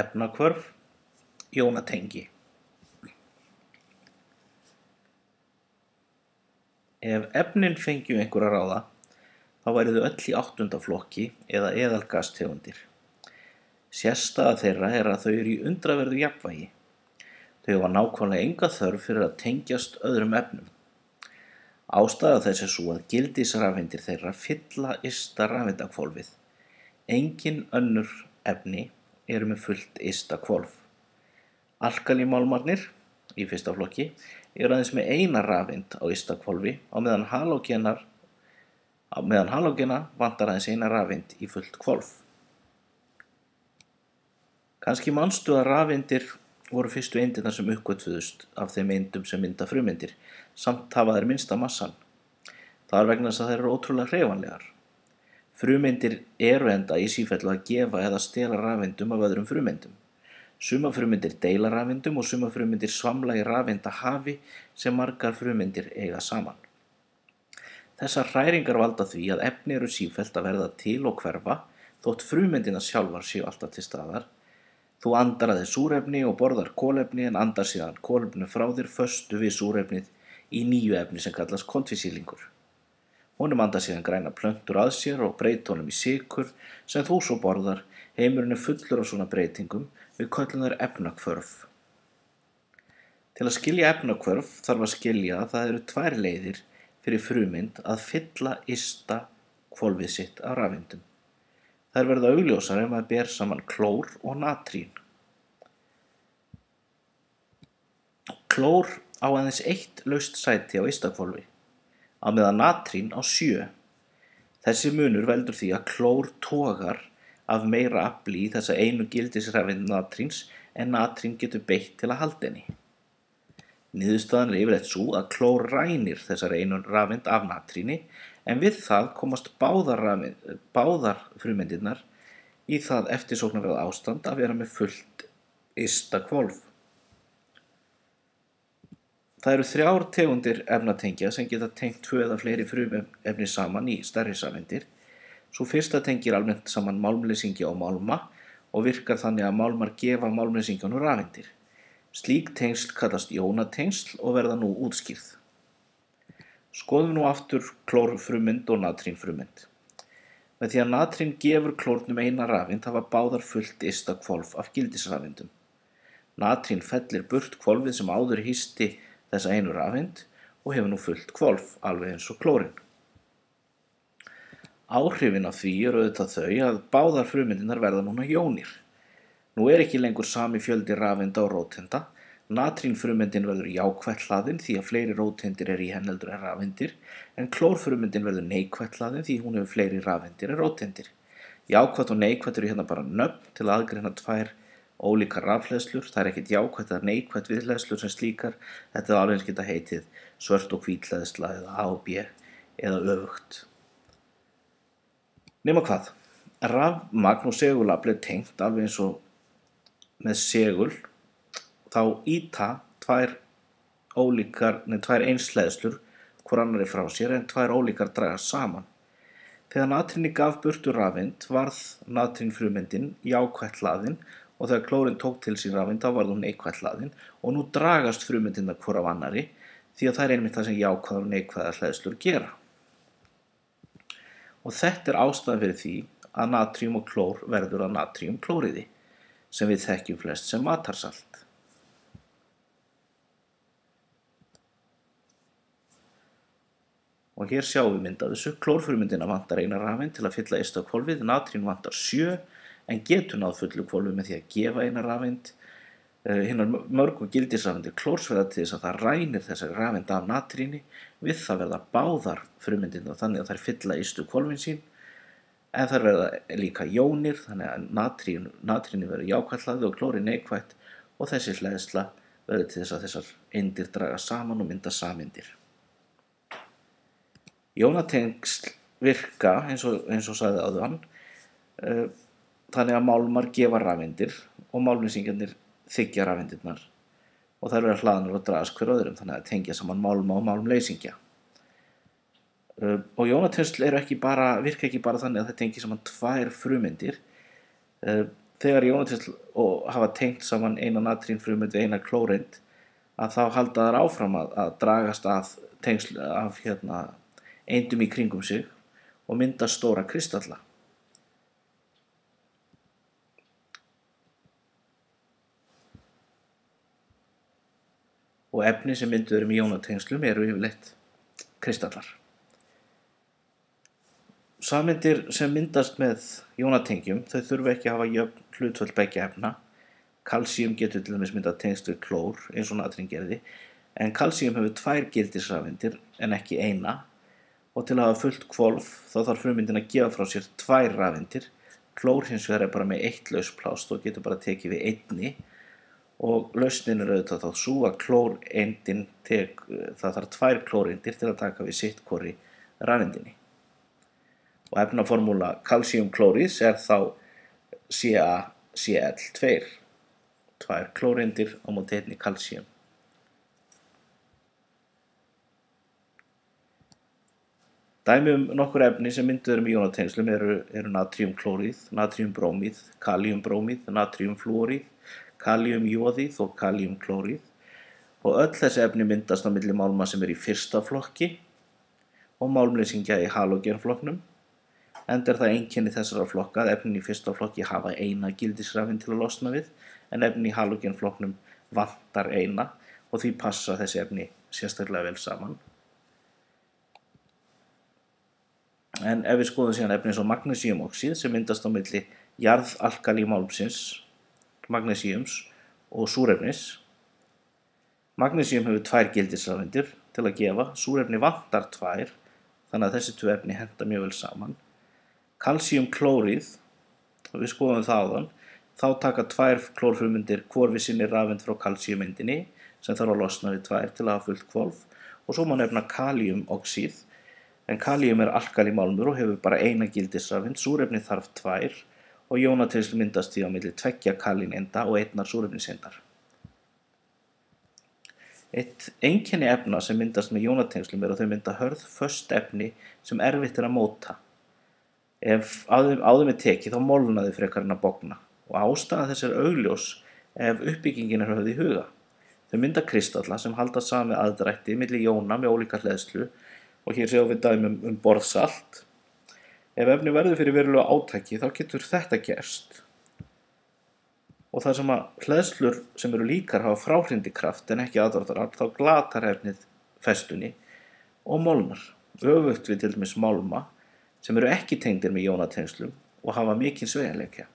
Efnahvörf, jónatengi. Ef efnin fengju einhver að ráða, þá væru þau öll í 8. flokki eða eðalgastegundir. Sérstaða þeirra er að þau eru í undraverðu jafnvægi. Þau hafa nákvæmlega enga þörf fyrir að tengjast öðrum efnum. Ástæða þess er sú að gildisrafeindir þeirra fylla ysta rafeindahvolfið. Engin önnur efni eru með fullt ysta hvolf. Alkalímálmarnir, í 1. flokki, eru aðeins með eina rafeind á ysta hvolfi á meðan halógena vantar aðeins eina rafeind í fullt hvolf. Kannski manstu að rafeindir voru fyrstu eindirnar sem uppgötvuðust af þeim eindum sem mynda frumeindir, samt hafa þær minnsta massann. Það er vegna þess að þær eru ótrúlega hreyfanlegar. Frumeindir eru enda í sífellu að gefa eða stela rafeindum af öðrum frumeindum. Sumar frumeindir deila rafeindum og sumar frumeindir svamla í rafeindahafi sem margar frumeindir eiga saman. Þessar hræringar valda því að efni eru sífellt að verða til og hverfa þótt frumeindina sjálfar séu alltaf til staðar. Þú andar að þér súrefni og borðar kolefni en andar síðan kolefninu frá þér föstu við súrefnið í nýju efni sem kallast koltvísýringur. Honum andar síðan græna plöntur að sér og breyta honum í sykur sem þú svo borðar. Heimurinn er fullur af svona breytingum, við köllum þær efnahvörf. Til að skilja efnahvörf þarf að skilja að það eru 2 leiðir fyrir frumeind að fylla ysta hvolfið sitt af rafeindum. Þær verða augljósar ef maður ber saman klór og natrín. Klór á aðeins 1 laust sæti á ysta hvolfi, á meðan natrín á 7. Þessi munur veldur því að klór togar af meira afli í þessa einu gildisrafeind natríns en natrín getur beitt til að halda henni. Niðurstaðan er yfirleitt sú að klór rænir þessar einu rafeind af natríni en við það komast báðar frumeindirnar í það eftirsóknarverða ástand að vera með fullt ysta hvolf. Það eru 3 tegundir efnatengja sem geta tengt 2 eða fleiri frumefni saman í stærri sameindir. Sú fyrsta tengir almennt saman málmleysingja og málma og virkar þannig að málmar gefa málmleysingjanum rafeindir. Slík tengsl kallast jónatengsl og verða nú útskýrð. Skoðum nú aftur klórfrumeind og natrínfrumeind. Með því að natrín gefur klórnum eina rafeind hafa báðar fullt ysta hvolf af gildisrafeindum. Natrín fellir burt hvolfið sem áður hýsti þessa einu rafeind og hefur nú fullt hvolf, alveg eins og klórin. Áhrifin af því eru auðvitað þau að báðar frumeindirnar verða núna jónir. Nú er ekki lengur sami fjöldi rafeinda og róteinda. Natrínfrumeindin verður jákvætt hlaðin því að fleiri róteindir eru í henni heldur en rafeindir, en klórfrumeindin verður neikvætt hlaðin því hún hefur fleiri rafeindir en róteindir. Jákvætt og neikvætt eru hérna bara nöfn til að aðgreina 2 ólíkar rafhleðslur. Það er ekkert jákvætt eða neikvætt viðhleðslur sem slíkar. Þetta er alveg eins geta heitið svört og hvítleðsla eða A og B eða öfugt. Nema hvað? Rafmagn og segulafl er tengt alveg eins og með segul. Þá ýta 2 einshleðslur hvor annarri frá sér en 2 ólíkar dragast saman. Þegar natríni gaf burtu rafeind varð natrínfrumeindin jákvætt hlaðin og þegar klórin tók til sín rafeind þá varð hún neikvætt hlaðin og nú dragast frumeindirnar hvor af annarri því að það er einmitt það sem jákvæðar og neikvæðar hleðslur gera. Og þetta er ástæðan fyrir því að natríum og klór verður að natríumklóriði sem við þekkjum flest sem matarsalt. Og hér sjáum við mynd af þessu. Klórfrumeindina vantar eina rafeind til að fylla ysta hvolfið, natrín vantar 7 en getur náð fullu hvolfi með því að gefa eina rafeind. Hinar mörgu gildisrafeindir klórs verða til þess að það rænir þessari rafeind af natríni. Við það verða báðar frumeindirnar þannig að þær fylla ystu hvolfin sín. En þær verða líka jónir þannig að natríni verður jákvætt hlaðið og klóri neikvætt og þessi hleðsla verður til þess að þessar eindir draga saman og mynda sameindir. Jónatengsl virka eins og sagði áðan þannig að málmar gefa rafeindir og málmleysingjarnir þiggja rafeindirnar og þær verða hlaðnar og dragast hver öðrum þannig að tengja saman málma og málmleysingja. Og jónatengsl virka ekki bara þannig að það tengi saman 2 frumeindir. þegar jónatengsl og hafa tengt saman eina natrínfrumeind við eina klóreind, að þá halda þær áfram að dragast að tengsl af eindum í kringum sig og mynda stóra kristalla. Og efni sem mynduð eru með jónatengslum eru yfirleitt kristallar. Sameindir sem myndast með jónatengjum, þau þurfa ekki að hafa jöfn hlutföll beggja efna. Kalsíum getur til dæmis myndað tengsl við klór eins og natrín gerði, en kalsíum hefur 2 gildisrafeindir en ekki eina, og til að hafa fullt hvolf þá þarf frumeindin að gefa frá sér 2 rafeindir. Klór hins vegar er bara með 1 lausplást og getur bara tekið við einni, og lausnin er auðvitað þá sú að klóreindin það þarf 2 klóreindir til að taka við sitt hvori rafeindinni. Og efnaformúla kalsíumklóríðs er þá CaCl2, 2 klóreindir á móti einni kalsíum. Dæmi nokkur efni sem mynduð eru með jónatengslum eru natríumklóríð, natríumbrómíð, kalíumbrómíð, natríumflúoríð, kalíumjóðíð og kalíumklóríð, og öll þessi efni myndast á milli málma sem eru í fyrsta flokki og málmleysingja í halógenflokknum, enda er það einkenni þessara flokka að efnin í fyrsta flokki hafa eina gildisrafeind til að losna við, en efnin í halógenflokknum vantar eina og því passa þessi efni sérstaklega vel saman. En ef við skoðum síðan efni eins og magnesíumoxíð sem myndast á milli jarðalkalímálmsins, magnesíums og súrefnis. Magnesíum hefur 2 gildisrafeindir til að gefa, súrefni vantar 2, þannig að þessi 2 efni henta mjög vel saman. Kalsíumklóríð, við skoðum það áðan, þá taka 2 klórfrumeindir hvor við sinni rafeind frá kalsíumeindinni sem þarf að losna við 2 til að hafa fullt hvolf, og svo má nefna kalíumoxíð, en kalíum er alkalímálmur og hefur bara eina gildisrafeind, súrefni þarf 2 og jónatengsl myndast því á milli 2 kalíneinda og 1 súrefniseindar. Eitt einkenni efna sem myndast með jónatengslum er að þau mynda hörð, föst efni sem erfitt er að móta. Ef á þeim er tekið þá molna þau frekar en að bogna, og ástæða þess er augljós ef uppbyggingin er höfð í huga. Þau mynda kristalla sem halda saman með aðdrætti milli jóna með ólíka hleðslu, og hér sjáum við dæmi borðsalt. Ef efni verður fyrir verulega átaki þá getur þetta gerst, og þar sem að hleðslur sem eru líkar hafa fráhrindikraft en ekki aðdráttarafl, þá glatar efnið festunni og molnar, öfugt við til dæmis málma sem eru ekki tengdir með jónatengslum og hafa mikinn sveigjanleika.